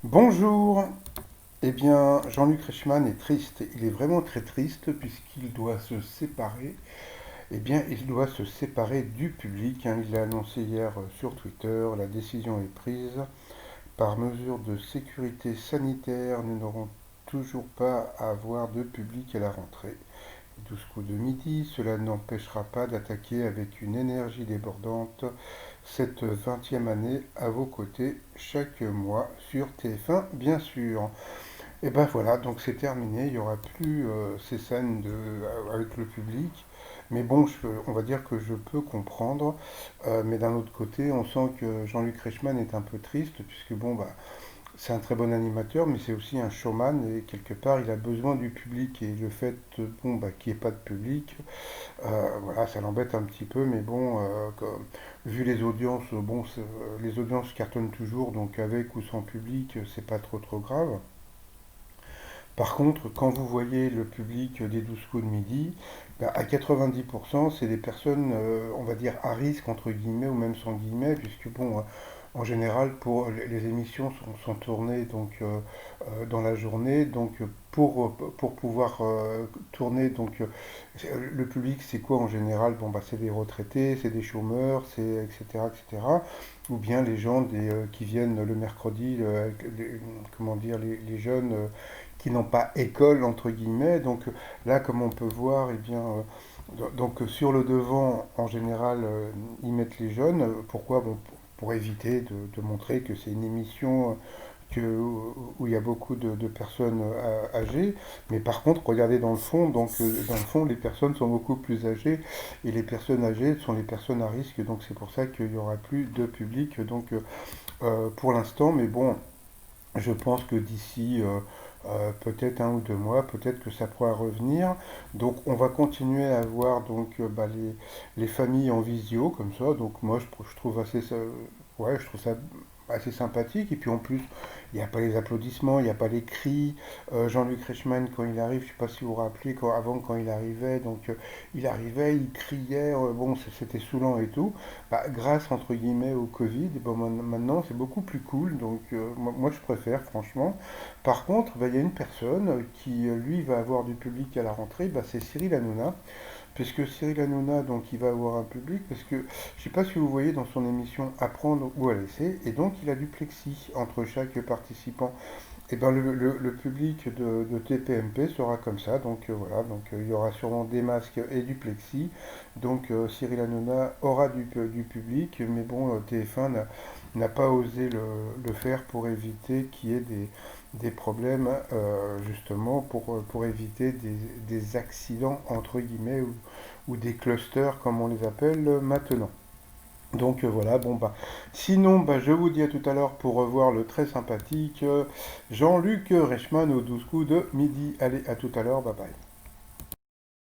Bonjour. Eh bien, Jean-Luc Reichmann est triste. Il est vraiment très triste puisqu'il doit se séparer. Eh bien, il doit se séparer du public, hein. Il l'a annoncé hier sur Twitter. La décision est prise. Par mesure de sécurité sanitaire, nous n'aurons toujours pas à avoir de public à la rentrée. 12 coups de midi, cela n'empêchera pas d'attaquer avec une énergie débordante cette 20e année à vos côtés chaque mois sur TF1, bien sûr. Et ben voilà, donc c'est terminé, il n'y aura plus ces scènes avec le public. Mais bon, on va dire que je peux comprendre. Mais d'un autre côté, on sent que Jean-Luc Reichmann est un peu triste, puisque bon, bah, c'est un très bon animateur, mais c'est aussi un showman, et quelque part, il a besoin du public. Et le fait bon, bah, qu'il n'y ait pas de public, voilà, ça l'embête un petit peu, mais bon, vu les audiences, bon, les audiences cartonnent toujours, donc avec ou sans public, c'est pas trop grave. Par contre, quand vous voyez le public des 12 coups de midi, bah, à 90%, c'est des personnes, on va dire, à risque, entre guillemets, ou même sans guillemets, puisque, bon, en général, pour les émissions sont tournées donc, dans la journée, donc pour pouvoir tourner, donc, le public, c'est quoi en général? Bon, bah, c'est des retraités, c'est des chômeurs, c'est etc., etc. Ou bien les gens qui viennent le mercredi, comment dire, les jeunes qui n'ont pas école, entre guillemets. Donc là, comme on peut voir, eh bien, donc sur le devant, en général, ils mettent les jeunes. Pourquoi? Bon, pour éviter de montrer que c'est une émission où il y a beaucoup de personnes âgées. Mais par contre, regardez dans le fond, donc dans le fond, les personnes sont beaucoup plus âgées et les personnes âgées sont les personnes à risque. Donc c'est pour ça qu'il n'y aura plus de public. Donc pour l'instant, mais bon, je pense que d'ici peut-être 1 ou 2 mois, peut-être que ça pourra revenir. Donc on va continuer à avoir donc bah, les familles en visio comme ça. Donc moi je trouve assez ouais, je trouve ça assez sympathique. Et puis en plus, il n'y a pas les applaudissements, il n'y a pas les cris. Jean-Luc Reichmann, quand il arrive, je ne sais pas si vous vous rappelez, avant quand il arrivait, donc il arrivait, il criait, bon, c'était saoulant et tout. Bah, grâce entre guillemets au Covid, bon, maintenant c'est beaucoup plus cool, donc moi, je préfère franchement. Par contre, bah, il y a une personne qui lui va avoir du public à la rentrée, bah, c'est Cyril Hanouna, puisque Cyril Hanouna donc il va avoir un public, parce que je ne sais pas si vous voyez dans son émission Apprendre ou à laisser, et donc il a du plexi entre chaque participant. Et ben le public de TPMP sera comme ça, donc voilà, donc il y aura sûrement des masques et du plexi, donc Cyril Hanouna aura du public, mais bon, TF1 n'a pas osé le faire pour éviter qu'il y ait des problèmes, justement, pour éviter des accidents, entre guillemets, ou des clusters, comme on les appelle maintenant. Donc voilà, bon bah. Sinon, bah, je vous dis à tout à l'heure pour revoir le très sympathique Jean-Luc Reichmann aux 12 coups de midi. Allez, à tout à l'heure, bye bye.